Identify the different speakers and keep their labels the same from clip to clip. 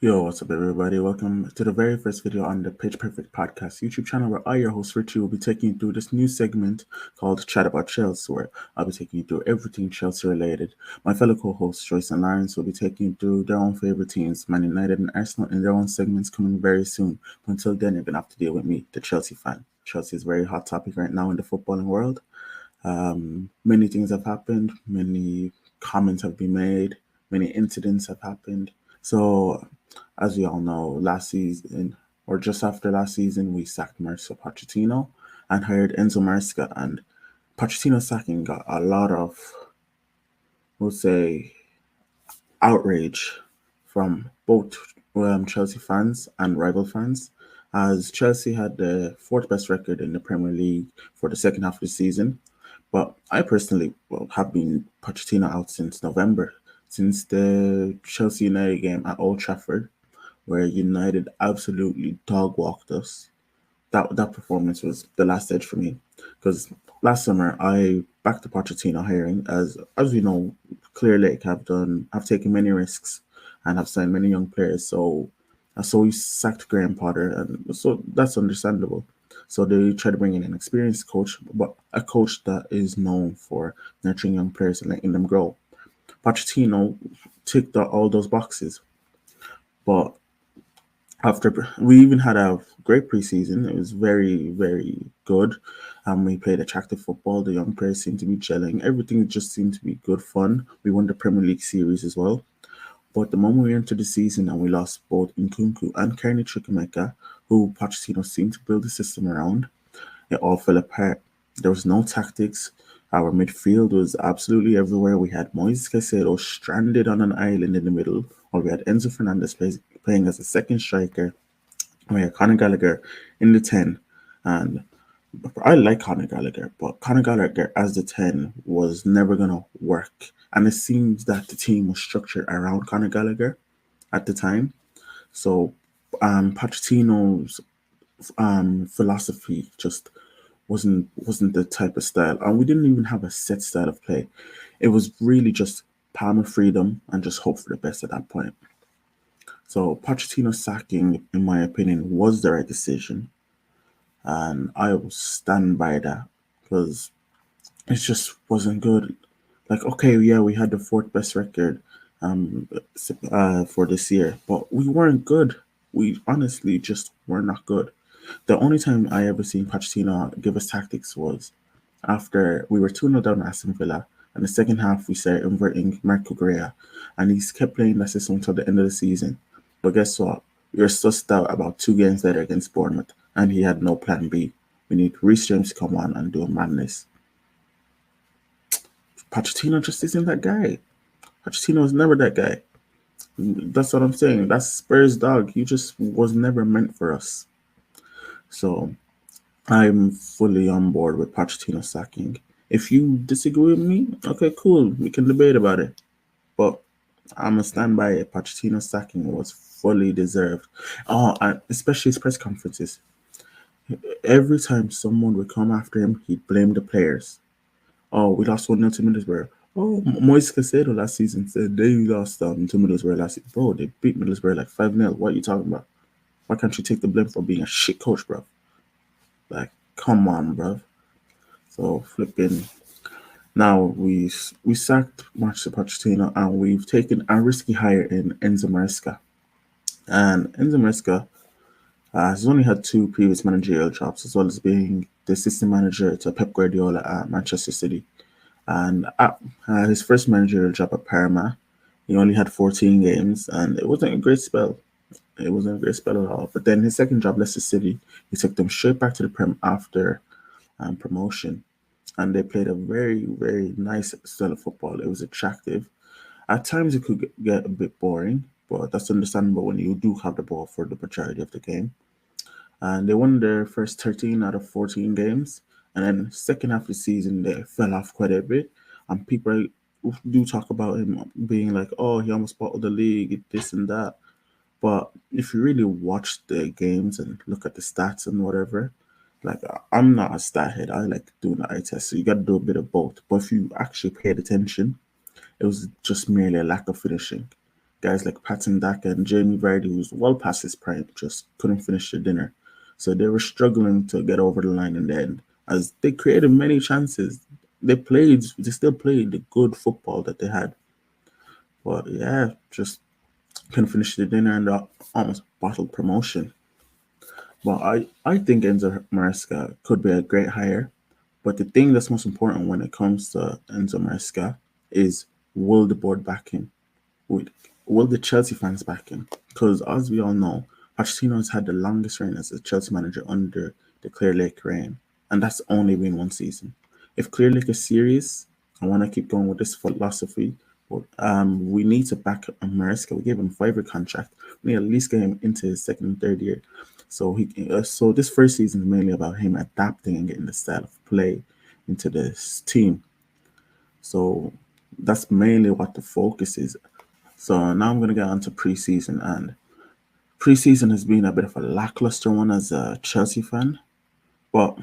Speaker 1: Yo, what's up, everybody? Welcome to the very first video on the Pitch Perfect Podcast YouTube channel, where I, your host Richie, will be taking you through this new segment called Chat About CHELS, where I'll be taking you through everything Chelsea related. My fellow co-hosts Joyce and Lawrence will be taking you through their own favorite teams, Man United and Arsenal, in their own segments coming very soon. But until then, you're gonna have to deal with me, the Chelsea fan. Chelsea is a very hot topic right now in the footballing world. Many things have happened, many comments have been made, many incidents have happened. So, as we all know, last season or just after last season, we sacked Mauricio Pochettino and hired Enzo Maresca. And Pochettino sacking got a lot of, we'll say, outrage from both Chelsea fans and rival fans, as Chelsea had the fourth best record in the Premier League for the second half of the season. But I personally have been Pochettino out since November, since the Chelsea United game at Old Trafford, where United absolutely dog walked us. That performance was the last edge for me, because last summer I backed the Pochettino hiring, as we know, Clear Lake have taken many risks and have signed many young players. So we sacked Graham Potter, and so that's understandable. So they try to bring in an experienced coach, but a coach that is known for nurturing young players and letting them grow. Pochettino ticked all those boxes, but after we even had a great preseason. It was very, very good. We played attractive football. The young players seemed to be gelling. Everything just seemed to be good fun. We won the Premier League series as well. But the moment we entered the season and we lost both Nkunku and Kearney Chukwuemeka, who Pochettino seemed to build the system around, it all fell apart. There was no tactics. Our midfield was absolutely everywhere. We had Moises Caicedo stranded on an island in the middle, while we had Enzo Fernandez playing as a second striker. We had Conor Gallagher in the 10. And I like Conor Gallagher, but Conor Gallagher as the 10 was never going to work. And it seems that the team was structured around Conor Gallagher at the time. So Pochettino's philosophy just wasn't the type of style, and we didn't even have a set style of play. It was really just palm of freedom and just hope for the best at that point. So Pochettino sacking, in my opinion, was the right decision, and I will stand by that, because it just wasn't good. Like, okay, yeah, we had the fourth best record for this year, but we weren't good. We honestly just were not good. The only time I ever seen Pochettino give us tactics was after we were 2-0 down at Aston Villa, and the second half we started inverting Marco Correa, and he's kept playing that system until the end of the season. But guess what? We were sussed out about 2 games later against Bournemouth, and he had no plan B. We need Reece James to come on and do a madness. Pochettino just isn't that guy. Pochettino was never that guy. That's what I'm saying. That's Spurs dog. He just was never meant for us. So I'm fully on board with Pochettino sacking. If you disagree with me, okay, cool. We can debate about it. But I'm going to stand by it. Pochettino sacking was fully deserved. Oh, and especially his press conferences. Every time someone would come after him, he'd blame the players. Oh, we lost 1-0 to Middlesbrough. Oh, Moise Caicedo last season said they lost to Middlesbrough last season. Bro, they beat Middlesbrough like 5-0. What are you talking about? Why can't you take the blame for being a shit coach, bro? Like, come on, bro. So, flipping. Now, we sacked Mauricio Pochettino, and we've taken a risky hire in Enzo Maresca. And Enzo Maresca has only had 2 previous managerial jobs, as well as being the assistant manager to Pep Guardiola at Manchester City. And at his first managerial job at Parma, he only had 14 games, and it wasn't a great spell. It wasn't a great spell at all. But then his second job, Leicester City, he took them straight back to the Prem after promotion. And they played a very, very nice style of football. It was attractive. At times, it could get a bit boring, but that's understandable when you do have the ball for the majority of the game. And they won their first 13 out of 14 games. And then second half of the season, they fell off quite a bit. And people do talk about him being like, oh, he almost bottled the league, this and that. But if you really watch the games and look at the stats and whatever, like, I'm not a stat head. I like doing the eye test, so you got to do a bit of both. But if you actually paid attention, it was just merely a lack of finishing. Guys like Patton Daka and Jamie Vardy, who's well past his prime, just couldn't finish their dinner. So they were struggling to get over the line in the end. As they created many chances, they still played the good football that they had. But yeah, just couldn't finish the dinner and almost bottled promotion. Well, I think Enzo Maresca could be a great hire, but the thing that's most important when it comes to Enzo Maresca is, will the board back him? Will, will the Chelsea fans back him? Because as we all know, Pochettino has had the longest reign as a Chelsea manager under the Clear Lake reign, and that's only been one season. If Clear Lake is serious, I want to keep going with this philosophy. But we need to back up Maresca. We gave him a 5-year contract. We need to at least get him into his second and third year. So this first season is mainly about him adapting and getting the style of play into this team. So that's mainly what the focus is. So now I'm going to get on to preseason, and preseason has been a bit of a lackluster one as a Chelsea fan, but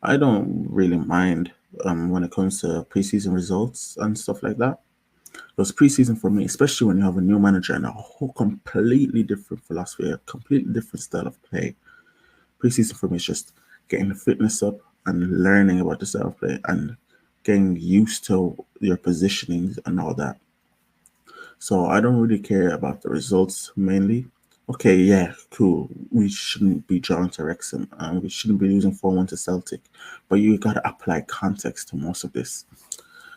Speaker 1: I don't really mind when it comes to preseason results and stuff like that. Because preseason for me, especially when you have a new manager and a whole completely different philosophy, a completely different style of play, preseason for me is just getting the fitness up and learning about the style of play and getting used to your positionings and all that. So I don't really care about the results mainly. Okay, yeah, cool. We shouldn't be drawn to Wrexham and we shouldn't be losing 4-1 to Celtic. But you got to apply context to most of this.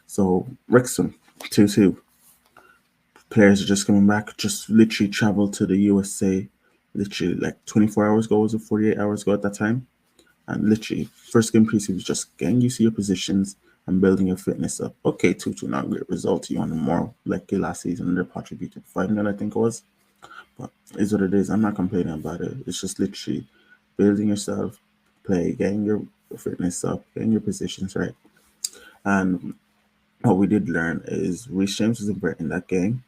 Speaker 1: So Wrexham, 2-2. Players are just coming back, just literally traveled to the USA literally like 24 hours ago, was it 48 hours ago at that time? And literally, first game preseason was just getting used to your positions and building your fitness up. Okay, 2-2, not a great result. You want more like last season, they're contributed 5-0, I think it was. But it's what it is. I'm not complaining about it. It's just literally building yourself, play, getting your fitness up, getting your positions right. And what we did learn is Reece James was inverting that game,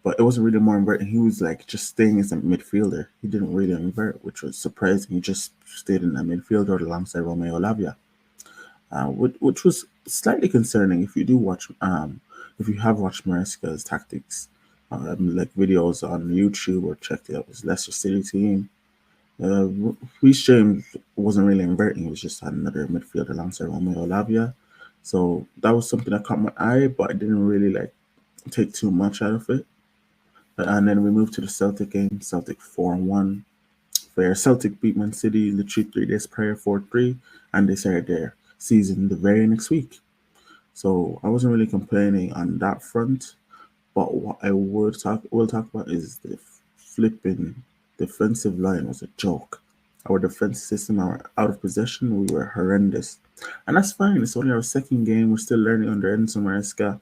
Speaker 1: but it wasn't really more inverting. He was like just staying as a midfielder. He didn't really invert, which was surprising. He just stayed in that midfielder alongside Romeo Lavia, which was slightly concerning if you do watch, if you have watched Maresca's tactics, like videos on YouTube or checked out his Leicester City team. Uh, Reece James wasn't really inverting; he was just another midfielder alongside Romeo Lavia. So that was something that caught my eye, but I didn't really like take too much out of it. And then we moved to the Celtic game. Celtic 4-1. Where Celtic beat Man City literally 3 days prior, 4-3, and they started their season the very next week. So I wasn't really complaining on that front. But what I will talk about is the flipping defensive line was a joke. Our defense system, our out of possession, we were horrendous. And that's fine. It's only our second game. We're still learning under Enzo Maresca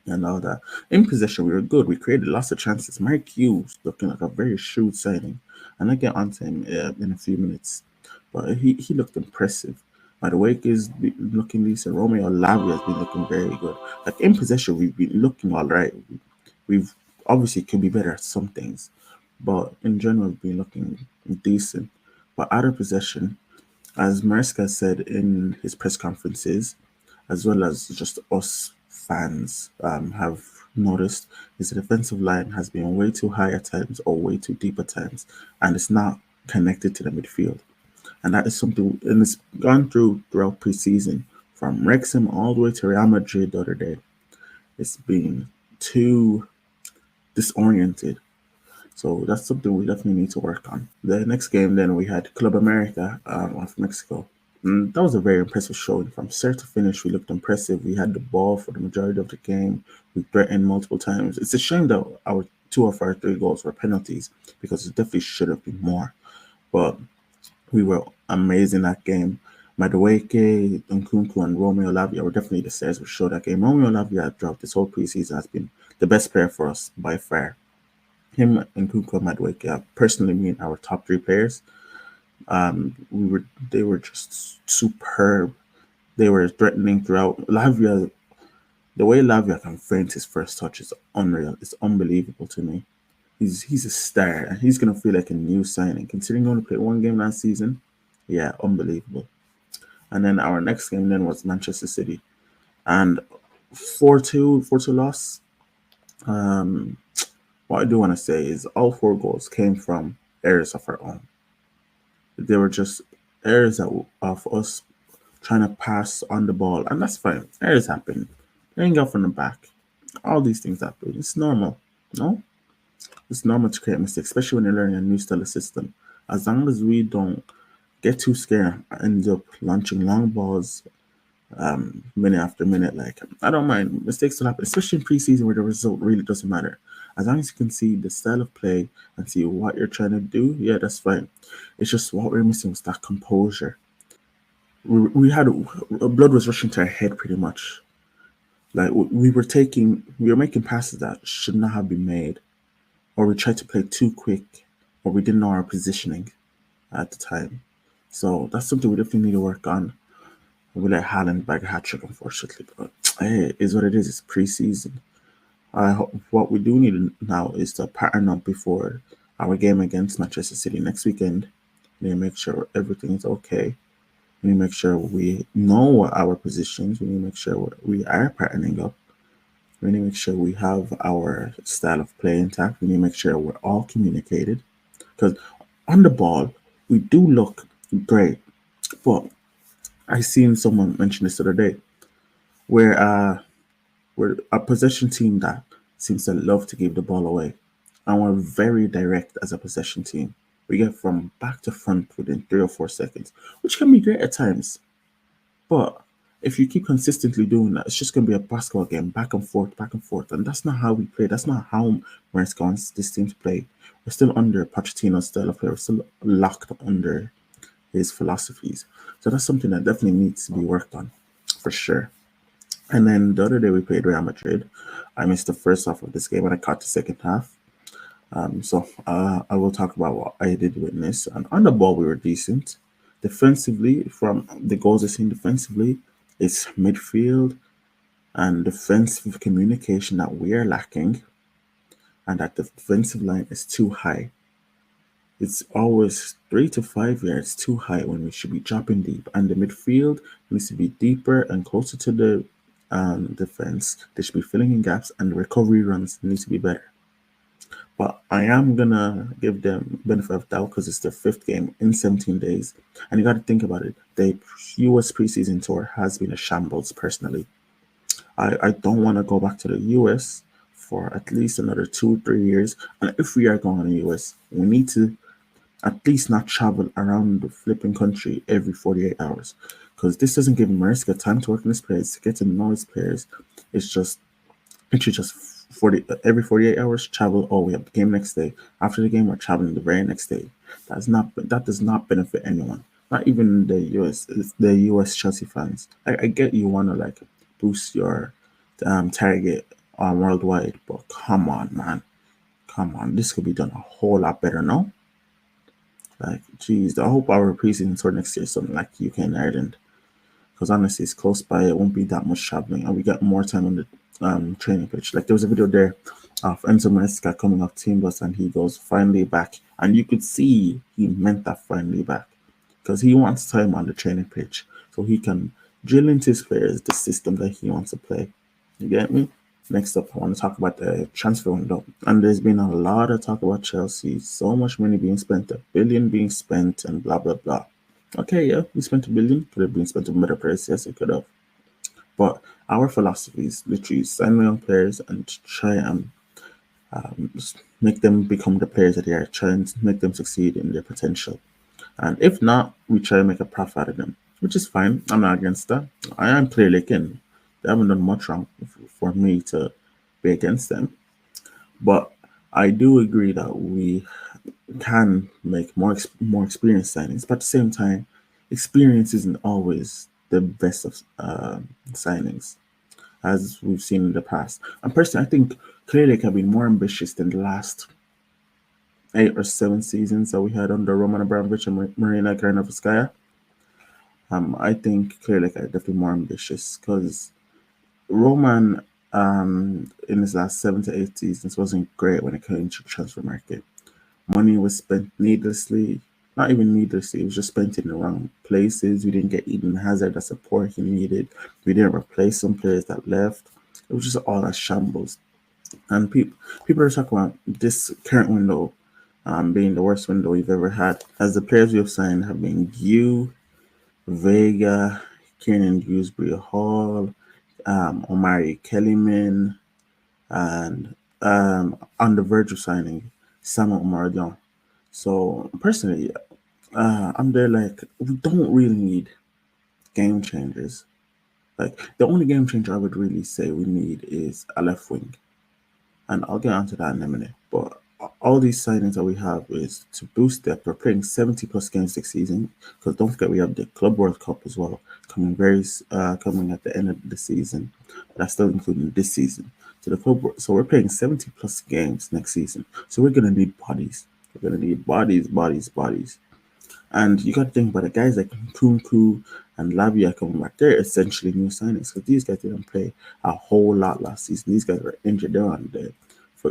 Speaker 1: and all that. In possession, we were good. We created lots of chances. Mark Hughes looking like a very shrewd signing, and I get onto him in a few minutes. But he looked impressive. Madueke is looking decent. Romeo Lavia has been looking very good. Like in possession, we've been looking all right. We've obviously could be better at some things, but in general, we've been looking decent. But out of possession, as Maresca said in his press conferences, as well as just us fans have noticed, his defensive line has been way too high at times or way too deep at times, and it's not connected to the midfield. And that is something, and it's gone throughout preseason from Wrexham all the way to Real Madrid the other day. It's been too disoriented. So that's something we definitely need to work on. The next game, then we had Club America of Mexico. And that was a very impressive showing. From start to finish, we looked impressive. We had the ball for the majority of the game. We threatened multiple times. It's a shame that our 2 of our 3 goals were penalties because it definitely should have been more. But we were amazing that game. Madueke, Nkunku, and Romeo Lavia were definitely the stars who showed that game. Romeo Lavia throughout this whole preseason has been the best player for us by far. Him and Nkunku and Madueke personally mean our top 3 players. They were just superb. They were threatening throughout. Lavia, the way Lavia can feint his first touch is unreal. It's unbelievable to me. He's a star, and he's gonna feel like a new signing. Considering he only played 1 game last season, yeah, unbelievable. And then our next game then was Manchester City, and 4-2 loss. Um, What I do want to say is all 4 goals came from errors of our own. They were just errors of us trying to pass on the ball, and that's fine. Errors happen. Laying out from the back, all these things happen. It's normal. No, it's normal to create mistakes, especially when you're learning a new style of system. As long as we don't get too scared and end up launching long balls minute after minute, like I don't mind mistakes will happen, especially in preseason where the result really doesn't matter. As long as you can see the style of play and see what you're trying to do, yeah, that's fine. It's just what we're missing was that composure. We had blood was rushing to our head pretty much. Like we were making passes that should not have been made, or we tried to play too quick, or we didn't know our positioning at the time. So that's something we definitely need to work on. We let Haaland bag a hat trick, unfortunately, but hey, it is what it is. It's preseason. What we do need now is to pattern up before our game against Manchester City next weekend. We need to make sure everything is okay. We need to make sure we know our positions. We need to make sure we are patterning up. We need to make sure we have our style of play intact. We need to make sure we're all communicated. Because on the ball, we do look great. But I seen someone mention this the other day, where we're a possession team that seems to love to give the ball away. And we're very direct as a possession team. We get from back to front within 3 or 4 seconds, which can be great at times. But if you keep consistently doing that, it's just going to be a basketball game, back and forth, back and forth. And that's not how we play. That's not how Maresca wants this team to play. We're still under Pochettino's style of play. We're still locked under his philosophies. So that's something that definitely needs to be worked on, for sure. And then the other day we played Real Madrid. I missed the first half of this game and I caught the second half. So I will talk about what I did witness. And on the ball, we were decent. Defensively, from the goals I've seen defensively, it's midfield and defensive communication that we are lacking, and that the defensive line is too high. It's always 3 to 5 yards too high when we should be dropping deep, and the midfield needs to be deeper and closer to the defense. They should be filling in gaps, and the recovery runs need to be better. But I am gonna give them benefit of doubt because it's their fifth game in 17 days, and you got to think about it. The U.S. preseason tour has been a shambles. Personally, I don't want to go back to the U.S. for at least another 2 3 years. And if we are going to the U.S., we need to at least not travel around the flipping country every 48 hours, because this doesn't give Maresca time to work in his players, to get to know his players. It's just literally just 48 hours travel. Oh, we have the game next day. After the game, we're traveling the very next day. That does not benefit anyone. Not even the US Chelsea fans. I get you want to like boost your target worldwide, but come on, man, come on. This could be done a whole lot better, no? Like, geez, I hope our preseason tour next year is something like UK and Ireland, because honestly, it's close by. It won't be that much traveling, and we got more time on the training pitch. Like there was a video there of Enzo Maresca coming off team bus, and he goes finally back, and you could see he meant that finally back, because he wants time on the training pitch so he can drill into his players the system that he wants to play. You get me? Next up, I want to talk about the transfer window. And there's been a lot of talk about Chelsea. So much money being spent, a billion being spent, and blah, blah, blah. Okay, yeah, we spent a billion. Could have been spent on better players. Yes, it could have. But our philosophy is literally sign young players and try and make them become the players that they are, trying to make them succeed in their potential. And if not, we try and make a profit out of them, which is fine. I'm not against that. I am clearly kin. They haven't done much wrong for me to be against them. But I do agree that we can make more experienced signings. But at the same time, experience isn't always the best of signings, as we've seen in the past. And personally, I think clearly can be more ambitious than the last 8 or 7 seasons that we had under Roman Abramovich and Marina Granovskaya. I think clearly are definitely more ambitious, because Roman in his last 7 to 8 seasons wasn't great when it came to the transfer market. Money was spent needlessly, not even needlessly, it was just spent in the wrong places. We didn't get Eden Hazard the support he needed. We didn't replace some players that left. It was just all a shambles. And people are talking about this current window being the worst window we've ever had, as the players we have signed have been Gu, Vega, Kiernan Dewsbury Hall, Omari Kellyman, and on the verge of signing Samuel Omar. So personally, I'm there like we don't really need game changers. Like the only game changer I would really say we need is a left wing, and I'll get onto that in a minute. But all these signings that we have is to boost depth. We're playing 70 plus games next season because don't forget we have the Club World Cup as well coming at the end of the season. That's still including this season. So so we're playing 70 plus games next season. So we're gonna need bodies. We're gonna need bodies. And you got to think about the guys like Kunku and Lavia coming back. They're essentially new signings because these guys didn't play a whole lot last season. These guys were injured. They're on the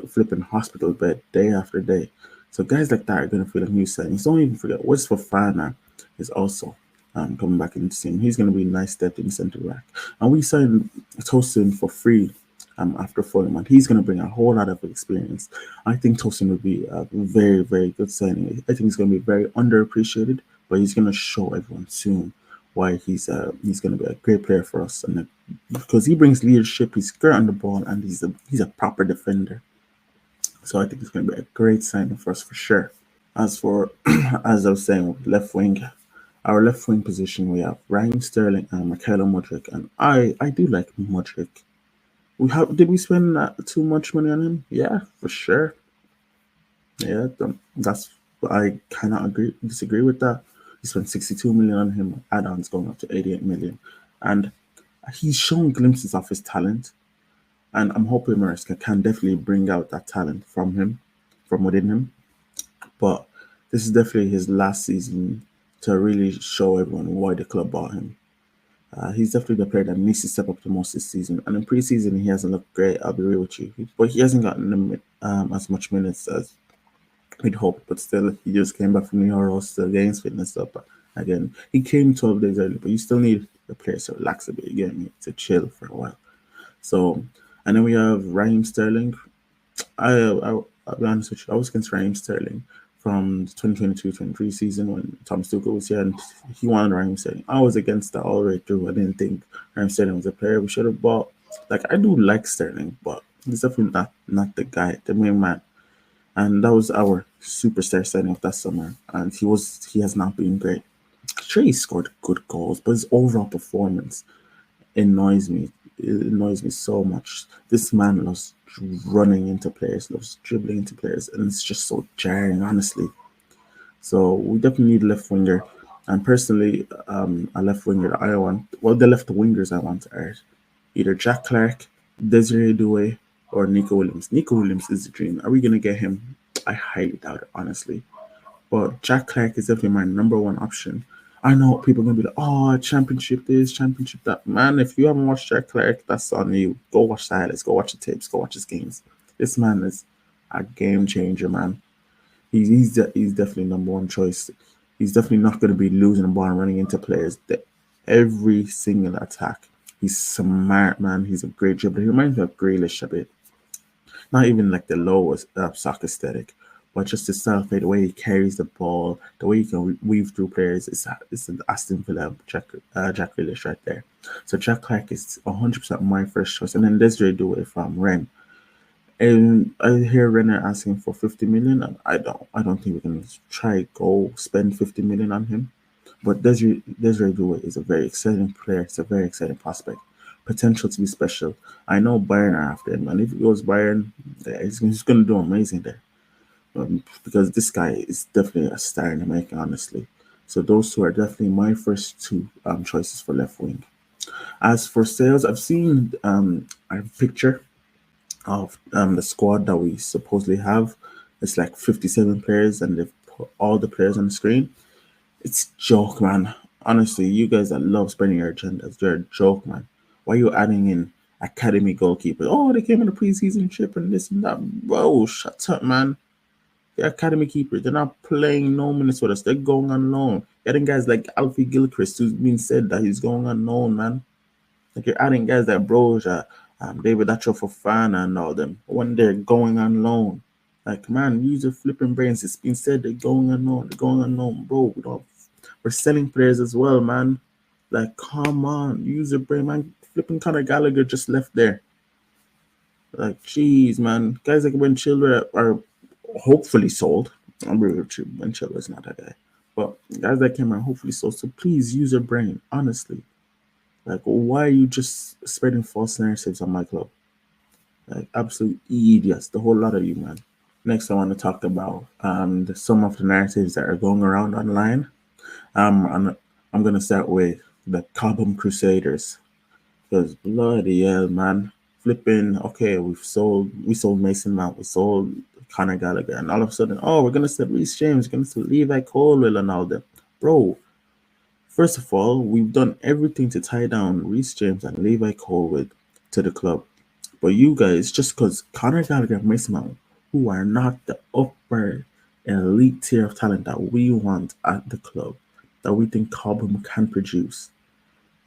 Speaker 1: flipping hospital bed day after day. So guys like that are going to feel like new signings. Don't even forget, West Fofana is also coming back in the team. He's going to be a nice step in centre back. And we signed Tosin for free after Fulham, and he's going to bring a whole lot of experience. I think Tosin will be a very, very good signing. I think he's going to be very underappreciated, but he's going to show everyone soon why he's going to be a great player for us, and because he brings leadership, he's great on the ball, and he's a proper defender. So I think it's going to be a great signing for us for sure. As for as I was saying, left wing, our left wing position, we have Raheem Sterling and Michaela Mudryk, and I do like Mudryk. Did we spend too much money on him? Yeah, for sure. Yeah, that's I kind of disagree with that. We spent 62 million on him, add-ons going up to 88 million, and he's shown glimpses of his talent. And I'm hoping Maresca can definitely bring out that talent from within him. But this is definitely his last season to really show everyone why the club bought him. He's definitely the player that needs to step up the most this season. And in preseason, he hasn't looked great. I'll be real with you, but he hasn't gotten as much minutes as we'd hoped. But still, he just came back from the Euros, still getting his fitness up. Again, he came 12 days early, but you still need the players to relax a bit. You get me? To chill for a while. So, and then we have Raheem Sterling. I'll be honest with you, I was against Raheem Sterling from the 2022-23 season when Thomas Tuchel was here and he wanted Raheem Sterling. I was against that all the way through. I didn't think Raheem Sterling was a player we should have bought. Like I do like Sterling, but he's definitely not the guy, the main man. And that was our superstar signing of that summer. And he has not been great. Sure, he scored good goals, but his overall performance annoys me. It annoys me so much. This man loves running into players, loves dribbling into players, and it's just so jarring, honestly. So we definitely need a left winger. And personally, a left winger that I want, well, the left wingers I want are either Jack Clark, Desiree Douay, or Nico Williams. Nico Williams is the dream. Are we going to get him? I highly doubt it, honestly. But Jack Clark is definitely my number one option. I know people are gonna be like, "Oh, championship this, championship that." Man, if you haven't watched Jack Clark, that's on you. Go watch the highlights, go watch the tapes, go watch his games. This man is a game changer, man. He's definitely number one choice. He's definitely not going to be losing the ball and running into players. Every single attack, he's smart, man. He's a great dribbler. He reminds me of Grealish a bit. Not even like the lowest soccer aesthetic, but just the style of play, the way he carries the ball, the way he can weave through players. It's an Aston Villa Jack Grealish right there. So Jack Clark is 100% my first choice, and then Desiree Douay from Rennes. And I hear Renner asking for 50 million, and I don't think we can try go spend 50 million on him. But Desiree Douay is a very exciting player. It's a very exciting prospect. Potential to be special. I know Bayern are after him, and if he goes Bayern, yeah, he's going to do amazing there. Because this guy is definitely a star in America, honestly. So those two are definitely my first two choices for left wing. As for sales, I've seen a picture of the squad that we supposedly have. It's like 57 players, and they've put all the players on the screen. It's joke, man. Honestly, you guys that love spreading your agendas, they're a joke, man. Why are you adding in academy goalkeepers? Oh, they came in a preseason trip and this and that. Bro, shut up, man. The academy keepers, they're not playing no minutes with us. They're going on loan. Getting guys like Alfie Gilchrist, who's been said that he's going on loan, man. Like you're adding guys like Broja, David Acho for Fana and all them when they're going on loan. Like man, use your flipping brains. It's been said they're going on loan, bro. We're selling players as well, man. Like come on, use your brain, man. Flipping Conor Gallagher just left there. Like jeez, man. Guys like Ben Chilwell are hopefully sold. I'm really true. Ben Chilwell's not that guy, but guys like him are hopefully sold. So please use your brain, honestly. Like, why are you just spreading false narratives on my club? Like, absolute idiots, the whole lot of you, man. Next, I want to talk about some of the narratives that are going around online. And I'm gonna start with the Cobham Crusaders because bloody hell, man, flipping. Okay, we sold Mason Mount, we sold Conor Gallagher, and all of a sudden, oh, we're gonna sell Reece James, we're gonna sell Levi Colwill and all that, bro. First of all, we've done everything to tie down Reece James and Levi Colwill to the club. But you guys, just because Conor Gallagher and Mason Mount, who are not the upper elite tier of talent that we want at the club, that we think Cobham can produce,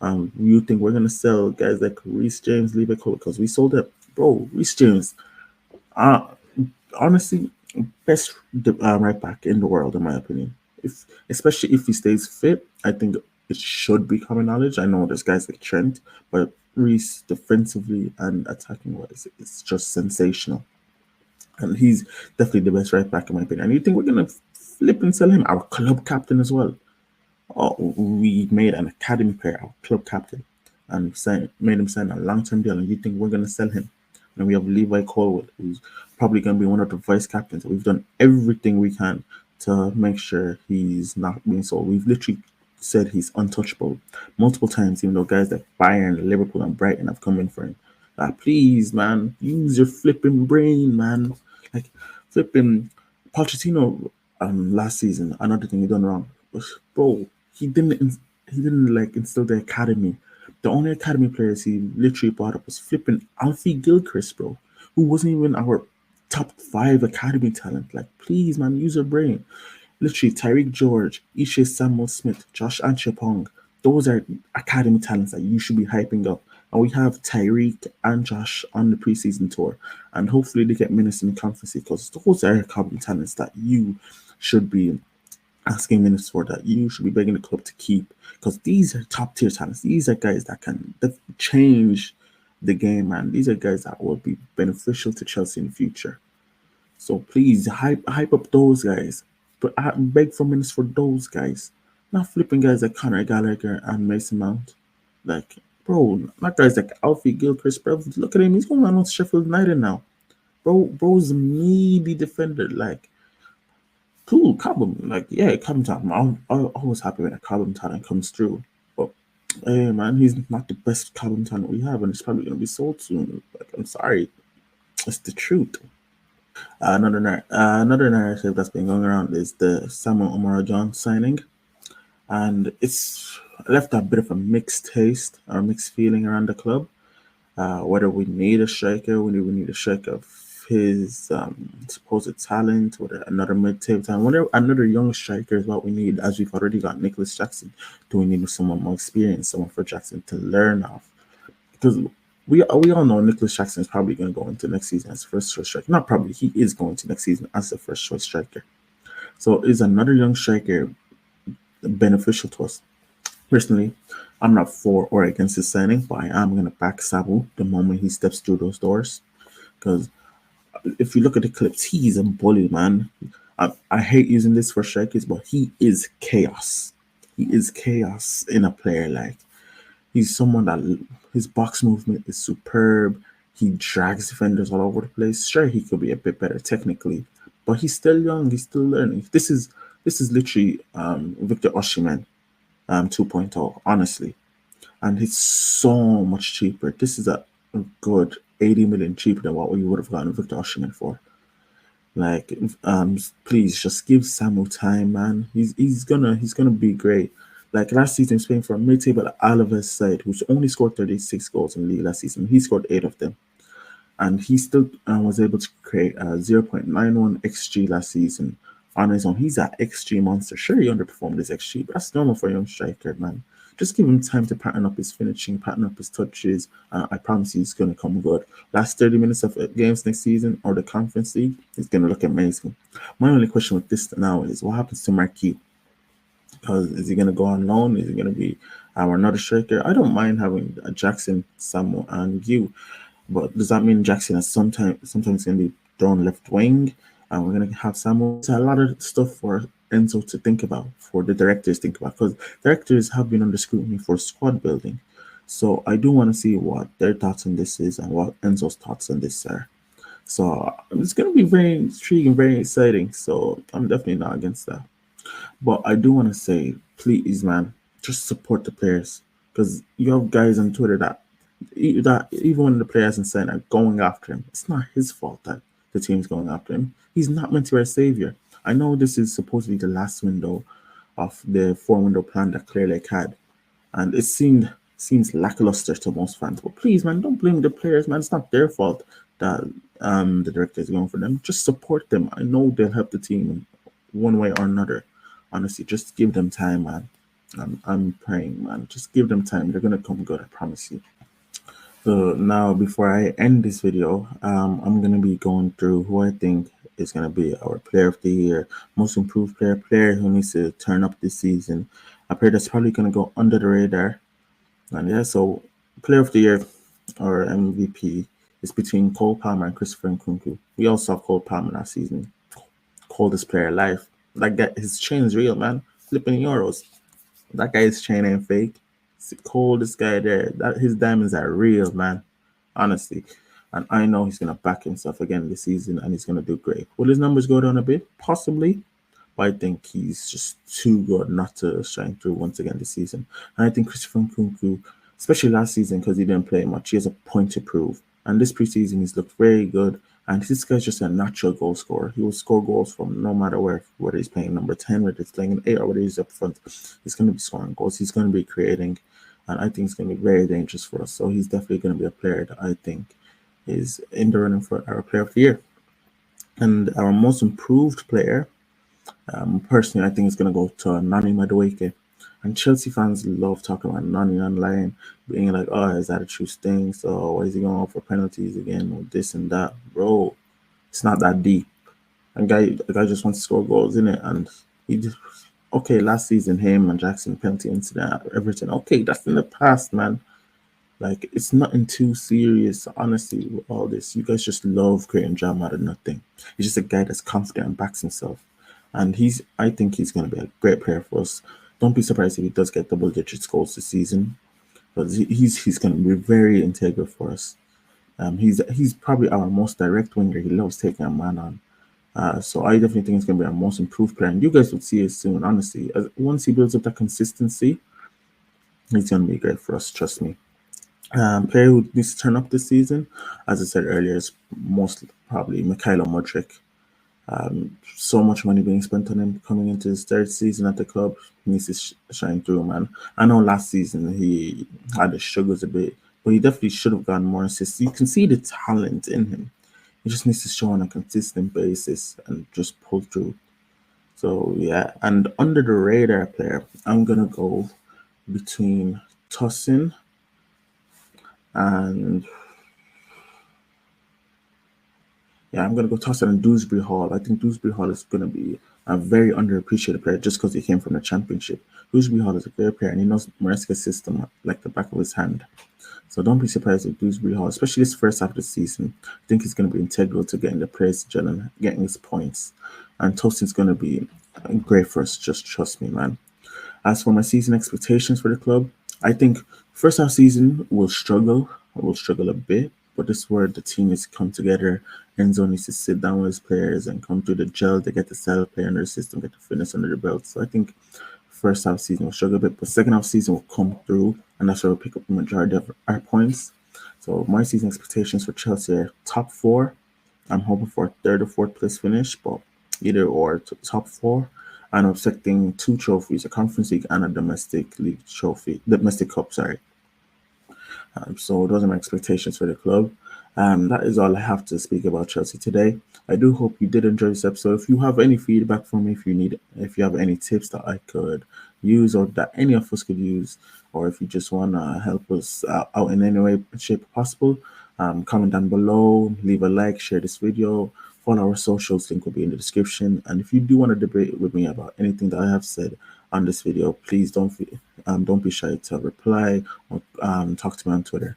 Speaker 1: you think we're gonna sell guys like Reece James, Levi Colwill because we sold it, bro? Reece James, uh, honestly, best right back in the world, in my opinion. If especially if he stays fit, I think it should be common knowledge. I know there's guys like Trent, but Reece defensively and attacking wise, it's just sensational, and he's definitely the best right back in my opinion. And you think we're gonna flip and sell him, our club captain as well? Oh, we made an academy player, our club captain, and made him sign a long-term deal. And you think we're gonna sell him? And we have Levi Colwill, who's probably gonna be one of the vice captains. We've done everything we can to make sure he's not being sold. We've literally said he's untouchable multiple times, even though guys like Bayern, Liverpool, and Brighton have come in for him. Please, man, use your flipping brain, man. Like flipping Pochettino last season, another thing he done wrong. Bro, he didn't like instill the academy. The only academy players he literally brought up was flipping Alfie Gilchrist, bro, who wasn't even our top 5 academy talent. Like, please, man, use your brain. Literally, Tyreek George, Ishe Samuel Smith, Josh Anchepong, those are academy talents that you should be hyping up. And we have Tyreek and Josh on the preseason tour. And hopefully they get minutes in the conference because those are academy talents that you should be asking minutes for, that you should be begging the club to keep, because these are top tier talents. These are guys that change the game, man. These are guys that will be beneficial to Chelsea in the future. So please hype up those guys, but I beg for minutes for those guys, not flipping guys like Conor Gallagher and Mason Mount. Like, bro, not guys like Alfie Gilchrist, bro. Look at him, he's going on with Sheffield United now. Bro's meaty defender. Like, cool, Cobham. Like, yeah, Cobham talent. I'm always happy when a Cobham talent comes through. But hey, man, he's not the best Cobham talent we have, and it's probably gonna be sold soon. Like, I'm sorry, it's the truth. Another narrative that's been going around is the Samuel Omar John signing, and it's left a bit of a mixed taste or mixed feeling around the club. Whether we need a striker, whether we need a striker of his supposed talent, whether another mid-table talent, whether another young striker is what we need, as we've already got Nicholas Jackson. Do we need someone more experienced, someone for Jackson to learn off? Because we all know Nicholas Jackson is probably going to go into next season as first choice striker. Not probably, he is going to next season as the first choice striker. So is another young striker beneficial to us? Personally, I'm not for or against his signing, but I am going to back Sabu the moment he steps through those doors. Because if you look at the clips, he's a bully, man. I hate using this for strikers, but he is chaos. He is chaos in a player. Like, he's someone that his box movement is superb. He drags defenders all over the place. Sure, he could be a bit better technically, but he's still young. He's still learning. This is literally Victor Osimhen 2.0, honestly, and it's so much cheaper. This is a good 80 million cheaper than what we would have gotten Victor Osimhen for. Like, please just give Samu time, man. He's gonna be great. Like last season, he was playing for a mid-table Alaves side, who's only scored 36 goals in the league last season. He scored 8 of them, and he still was able to create a 0.91 xG last season on his own. He's an xG monster. Sure, he underperformed his xG, but that's normal for a young striker, man. Just give him time to pattern up his finishing, pattern up his touches. I promise you, he's going to come good. Last 30 minutes of games next season or the Conference League is going to look amazing. My only question with this now is what happens to Marquis? Because is he going to go on loan? Is he going to be another striker? I don't mind having Jackson, Samuel, and you, but does that mean Jackson is sometimes going to be thrown left wing, and we're going to have Samuel? It's a lot of stuff for Enzo to think about, for the directors to think about, because directors have been under scrutiny for squad building. So I do want to see what their thoughts on this is and what Enzo's thoughts on this are. So it's going to be very intriguing, very exciting. So I'm definitely not against that. But I do want to say, please, man, just support the players, because you have guys on Twitter that even when the players inside are going after him, it's not his fault that the team's going after him. He's not meant to be a savior. I know this is supposedly the last window of the 4-window plan that Clear Lake had, and it seems lackluster to most fans. But please, man, don't blame the players, man. It's not their fault that the director is going for them. Just support them. I know they'll help the team in one way or another. Honestly, just give them time, man. I'm praying, man. Just give them time. They're gonna come good, I promise you. So now, before I end this video, I'm gonna be going through who I think is gonna be our player of the year, most improved player who needs to turn up this season, a player that's probably gonna go under the radar. And yeah, so player of the year or MVP is between Cole Palmer and Christopher Nkunku. We all saw Cole Palmer last season, coldest player alive. Like that, his chain is real, man. Flipping euros. That guy's chain ain't fake. It's the coldest guy there. That his diamonds are real, man. Honestly. And I know he's gonna back himself again this season and he's gonna do great. Will his numbers go down a bit? Possibly. But I think he's just too good not to shine through once again this season. And I think Christopher Nkunku, especially last season because he didn't play much, he has a point to prove. And this preseason he's looked very good. And this guy's just a natural goal scorer. He will score goals from no matter where, whether he's playing number 10, whether he's playing an 8, or whether he's up front. He's going to be scoring goals. He's going to be creating. And I think it's going to be very dangerous for us. So he's definitely going to be a player that I think is in the running for our player of the year. And our most improved player, personally, I think it's going to go to Nani Madueke. And Chelsea fans love talking about Nani online, being like, oh, his attitude stinks. Oh, why is he going for penalties again? Or this and that. Bro, it's not that deep. And the guy just wants to score goals, in it. And he just, okay, last season, him and Jackson, penalty incident, everything. Okay, that's in the past, man. Like, it's nothing too serious, honestly, with all this. You guys just love creating drama out of nothing. He's just a guy that's confident and backs himself. And I think he's going to be a great player for us. Don't be surprised if he does get double-digit goals this season. But he's going to be very integral for us. He's probably our most direct winger. He loves taking a man on. So I definitely think he's going to be our most improved player. And you guys will see it soon, honestly. Once he builds up that consistency, he's going to be great for us, trust me. Player who needs to turn up this season, as I said earlier, is most probably Mikhailo Mudryk. So much money being spent on him coming into his third season at the club. He needs to shine through, man. I know last season he had the sugars a bit, but he definitely should have gotten more assists. You can see the talent in him. He just needs to show on a consistent basis and just pull through. So yeah, and under the radar player, I'm gonna go between Tosin and I'm going to go toss it on Dewsbury Hall. I think Dewsbury Hall is going to be a very underappreciated player just because he came from the championship. Dewsbury Hall is a great player and he knows Maresca's system like the back of his hand. So don't be surprised if Dewsbury Hall, especially this first half of the season, I think he's going to be integral to getting the players together and getting his points. And Tosin's going to be great for us, just trust me, man. As for my season expectations for the club, I think first half season will struggle a bit. But this is where the team needs to come together. Enzo needs to sit down with his players and come through the gel. They get to settle play under the system, get the fitness under the belt. So I think first half season will struggle a bit, but second half season will come through, and that's where we'll pick up the majority of our points. So my season expectations for Chelsea are top 4. I'm hoping for a 3rd or 4th place finish, but either or top 4. And I'm expecting 2 trophies, a Conference League and a domestic league trophy, domestic cup, sorry. So those are my expectations for the club. That is all I have to speak about Chelsea today. I do hope you did enjoy this episode. If you have any feedback from me, if you have any tips that I could use or that any of us could use, or if you just want to help us out in any way, shape possible, comment down below, leave a like, share this video, follow our socials, link will be in the description. And if you do want to debate with me about anything that I have said on this video, please don't be shy to reply or talk to me on Twitter.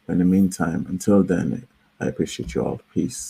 Speaker 1: In the meantime, until then, I appreciate you all. Peace.